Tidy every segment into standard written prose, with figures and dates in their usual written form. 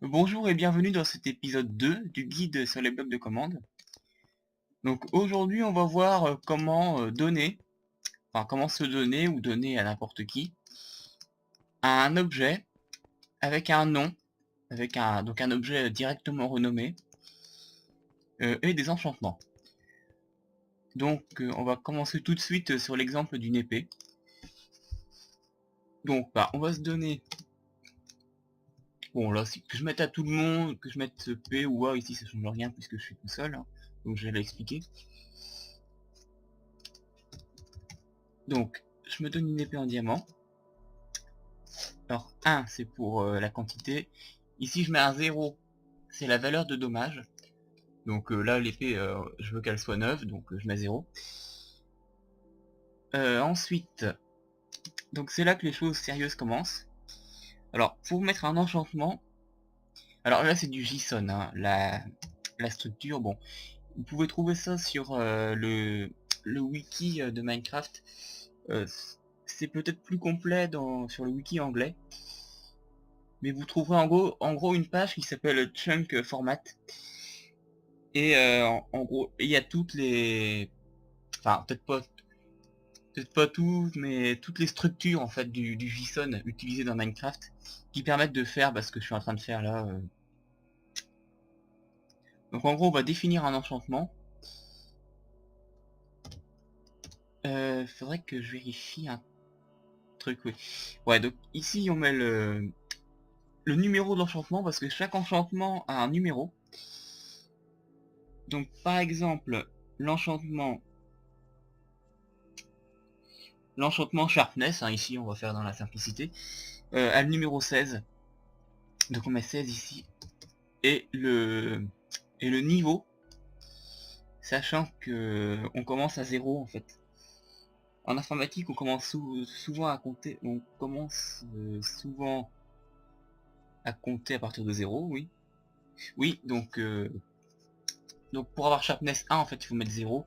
Bonjour et bienvenue dans cet épisode 2 du guide sur les blocs de commande. Donc aujourd'hui on va voir comment comment se donner ou donner à n'importe qui un objet avec un nom, donc un objet directement renommé et des enchantements. Donc on va commencer tout de suite sur l'exemple d'une épée. Donc on va se donner, bon là que je mette à tout le monde, que je mette P ou A ici ça change rien puisque je suis tout seul, hein. Donc je vais l'expliquer. Donc je me donne une épée en diamant. Alors 1 c'est pour la quantité. Ici je mets un 0, c'est la valeur de dommage. Donc là l'épée je veux qu'elle soit neuve, donc je mets 0. Ensuite, donc c'est là que les choses sérieuses commencent. Alors pour mettre un enchantement, alors là c'est du JSON, hein, la structure, bon. Vous pouvez trouver ça sur le wiki de Minecraft. Euh, c'est peut-être plus complet sur le wiki anglais. Mais vous trouverez en gros une page qui s'appelle Chunk Format. Et en gros, il y a toutes les... Enfin, peut-être pas toutes, mais toutes les structures en fait du JSON utilisé dans Minecraft qui permettent de faire ce que je suis en train de faire là. Donc en gros, on va définir un enchantement. Faudrait que je vérifie un truc, oui. Ouais, donc ici on met le numéro de l'enchantement parce que chaque enchantement a un numéro. Donc par exemple, l'enchantement Sharpness, hein, ici on va faire dans la simplicité, a le numéro 16. Donc on met 16 ici. Et le niveau, sachant que on commence à 0 en fait. En informatique, on commence souvent à compter, souvent à compter à partir de 0, oui. Oui, donc pour avoir Sharpness 1, en fait, il faut mettre 0.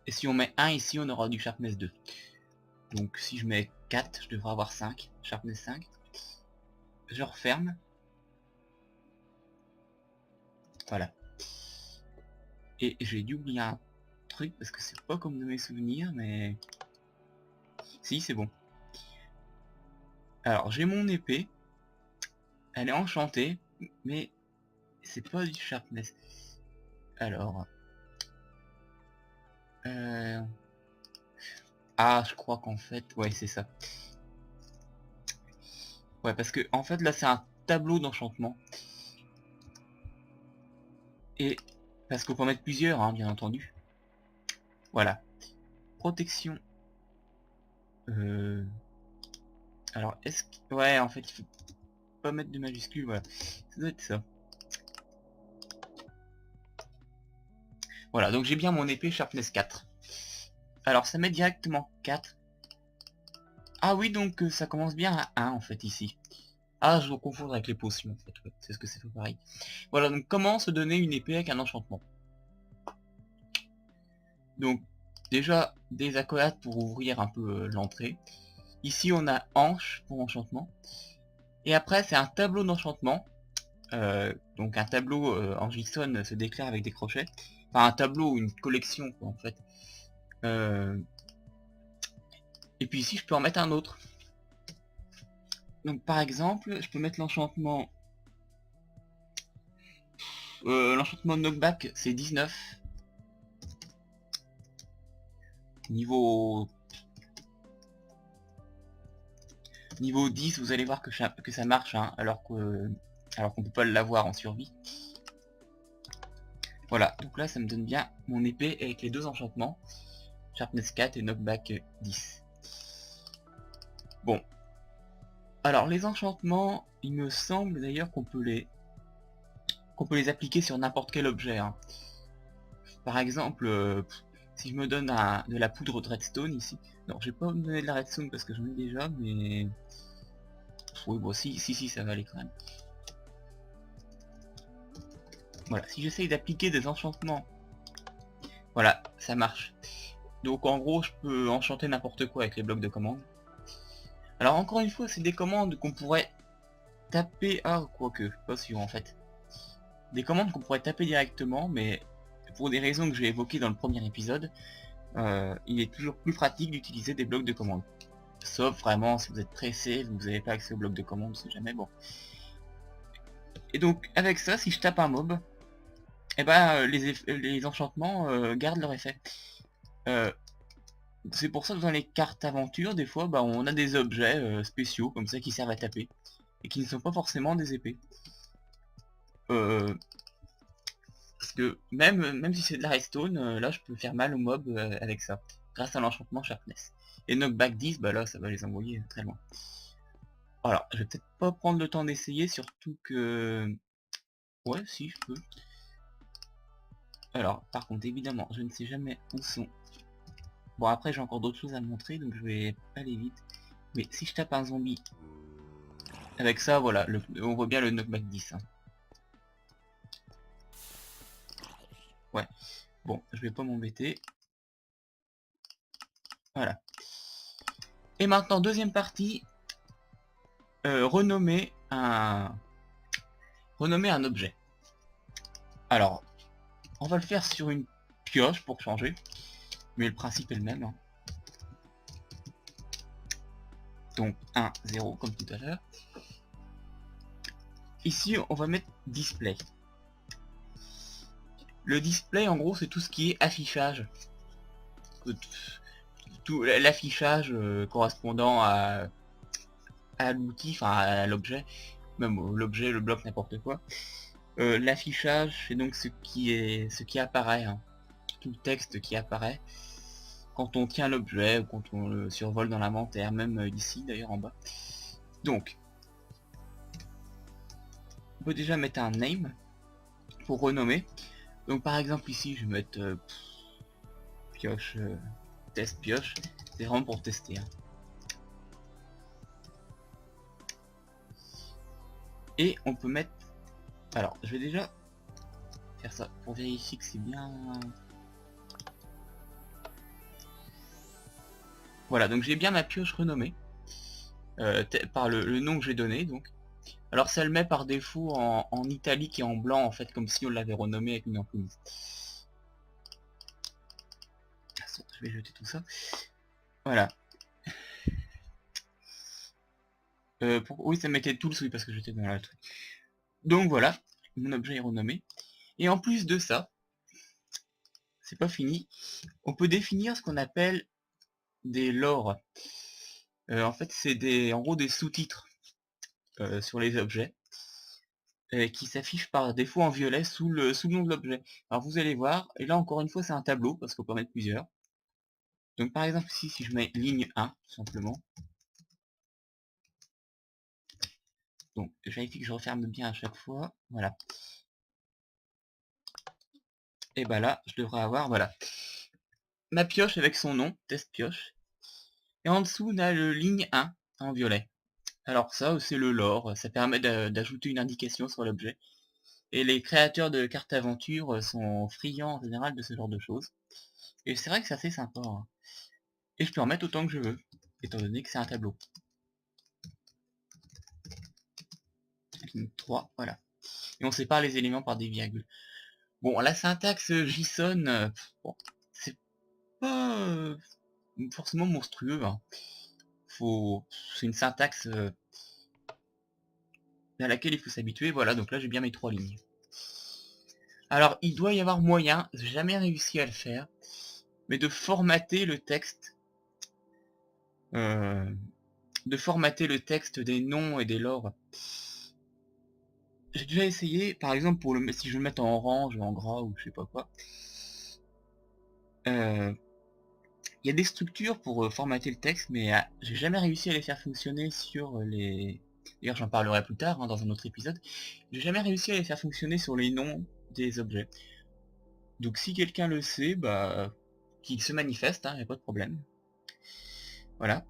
Et si on met 1 ici, on aura du Sharpness 2. Donc si je mets 4, je devrais avoir 5, Sharpness 5. Je referme. Voilà. Et j'ai dû oublier un truc parce que c'est pas comme de mes souvenirs, mais... Si, c'est bon. Alors, j'ai mon épée. Elle est enchantée, mais c'est pas du sharpness. Alors... Ah, je crois qu'en fait... Ouais, c'est ça. Ouais, parce que en fait, là, c'est un tableau d'enchantement. Et... Parce qu'on peut en mettre plusieurs, hein, bien entendu. Voilà. Protection. Alors, est-ce que... Ouais, en fait, il faut pas mettre de majuscule, voilà. Ça doit être ça. Voilà, donc j'ai bien mon épée Sharpness 4. Alors, ça met directement 4. Ah oui, donc ça commence bien à 1, en fait, ici. Ah, je dois confondre avec les potions, en fait, ouais. C'est ce que c'est fait pareil. Voilà, donc comment se donner une épée avec un enchantement. Donc, déjà, des accolades pour ouvrir un peu l'entrée. Ici, on a hanche pour enchantement. Et après, c'est un tableau d'enchantement. Donc un tableau en JSON se déclare avec des crochets. Enfin un tableau ou une collection quoi, en fait. Et puis ici je peux en mettre un autre. Donc par exemple je peux mettre l'enchantement knockback c'est 19. Niveau 10 vous allez voir que ça marche hein, alors qu'on peut pas l'avoir en survie. Voilà, donc là ça me donne bien mon épée avec les deux enchantements. Sharpness 4 et knockback 10. Bon, alors les enchantements, il me semble d'ailleurs qu'on peut les appliquer sur n'importe quel objet. Hein. Par exemple, si je me donne de la poudre de redstone ici, non, je vais pas me donner de la redstone parce que j'en ai déjà, mais oui, bon, si, ça va aller quand même. Voilà, si j'essaye d'appliquer des enchantements, voilà, ça marche. Donc en gros, je peux enchanter n'importe quoi avec les blocs de commande. Alors encore une fois, c'est des commandes qu'on pourrait taper... Ah, quoique, pas sûr en fait. Des commandes qu'on pourrait taper directement, mais pour des raisons que j'ai évoquées dans le premier épisode, il est toujours plus pratique d'utiliser des blocs de commande. Sauf vraiment si vous êtes pressé, vous n'avez pas accès au bloc de commande, c'est jamais bon. Et donc avec ça, si je tape un mob, et ben les enchantements gardent leur effet. C'est pour ça que dans les cartes aventure, des fois, bah, on a des objets spéciaux comme ça qui servent à taper et qui ne sont pas forcément des épées. Parce que même si c'est de la redstone, là je peux faire mal aux mobs avec ça, grâce à l'enchantement Sharpness. Et Knockback 10, bah là ça va les envoyer très loin. Alors, je vais peut-être pas prendre le temps d'essayer, surtout que... Ouais, si, je peux. Alors, par contre, évidemment, je ne sais jamais où sont. Bon, après, j'ai encore d'autres choses à montrer, donc je vais pas aller vite. Mais si je tape un zombie, avec ça, voilà, on voit bien le knockback 10. Hein. Ouais. Bon, je vais pas m'embêter. Voilà. Et maintenant, deuxième partie. Renommer un objet. Alors, on va le faire sur une pioche pour changer. Mais le principe est le même. Hein. Donc 1, 0 comme tout à l'heure. Ici, on va mettre display. Le display, en gros, c'est tout ce qui est affichage. Tout l'affichage correspondant à l'outil, enfin à l'objet, même l'objet, le bloc, n'importe quoi. L'affichage, c'est donc ce qui apparaît, hein. Tout le texte qui apparaît quand on tient l'objet ou quand on le survole dans l'inventaire, même ici d'ailleurs en bas. Donc, on peut déjà mettre un name pour renommer. Donc par exemple ici, je vais mettre pioche, test pioche. C'est vraiment pour tester. Hein. Et on peut mettre... Alors, je vais déjà faire ça pour vérifier que c'est bien... Voilà, donc j'ai bien ma pioche renommée. Par le nom que j'ai donné, donc. Alors ça le met par défaut en italique et en blanc, en fait, comme si on l'avait renommé avec une enclume. Je vais jeter tout ça. Voilà. Oui, ça mettait tools, oui, parce que j'étais dans la truc. Donc voilà, mon objet est renommé. Et en plus de ça, c'est pas fini, on peut définir ce qu'on appelle des lores. En fait, c'est en gros des sous-titres sur les objets qui s'affichent par défaut en violet sous le nom de l'objet. Alors vous allez voir, et là encore une fois c'est un tableau parce qu'on peut en mettre plusieurs. Donc par exemple ici, si je mets ligne 1 tout simplement, donc je vérifie que je referme bien à chaque fois, voilà. Et bah là, je devrais avoir, voilà, ma pioche avec son nom, test pioche. Et en dessous, on a le ligne 1 en violet. Alors ça, c'est le lore, ça permet d'ajouter une indication sur l'objet. Et les créateurs de cartes aventure sont friands en général de ce genre de choses. Et c'est vrai que c'est assez sympa. Hein. Et je peux en mettre autant que je veux, étant donné que c'est un tableau. Ligne 3, voilà. Et on sépare les éléments par des virgules. Bon, la syntaxe JSON, bon, c'est pas forcément monstrueux. Hein. C'est une syntaxe à laquelle il faut s'habituer. Voilà, donc là j'ai bien mes 3 lignes. Alors, il doit y avoir moyen, j'ai jamais réussi à le faire, mais de formater le texte. Des noms et des lores. J'ai déjà essayé, par exemple, si je veux le mettre en orange ou en gras ou je sais pas quoi. Il y a des structures pour formater le texte, mais j'ai jamais réussi à les faire fonctionner sur les... D'ailleurs, j'en parlerai plus tard, hein, dans un autre épisode. J'ai jamais réussi à les faire fonctionner sur les noms des objets. Donc si quelqu'un le sait, bah, qu'il se manifeste, hein, y a pas de problème. Voilà.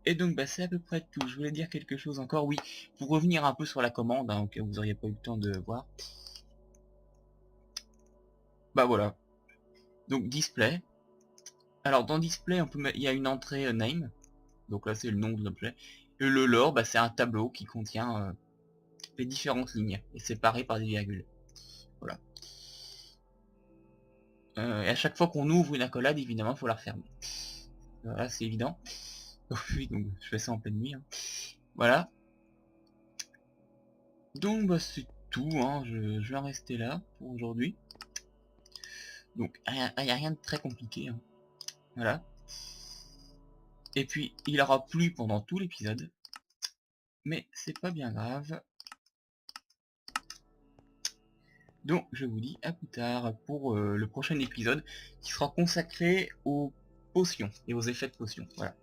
Et donc bah, c'est à peu près tout. Je voulais dire quelque chose encore, oui, pour revenir un peu sur la commande, hein, au cas où vous auriez pas eu le temps de voir. Bah voilà. Donc display. Alors dans display, il y a une entrée name. Donc là c'est le nom de l'objet. Et le lore, bah, c'est un tableau qui contient les différentes lignes et séparé par des virgules. Voilà. Et à chaque fois qu'on ouvre une accolade, évidemment, il faut la refermer. Voilà, c'est évident. Oui, donc je fais ça en pleine nuit. Hein. Voilà. Donc bah, c'est tout, hein. Je vais en rester là pour aujourd'hui. Donc il n'y a rien de très compliqué. Hein. Voilà. Et puis il aura plu pendant tout l'épisode. Mais c'est pas bien grave. Donc je vous dis à plus tard pour le prochain épisode qui sera consacré aux potions et aux effets de potions. Voilà.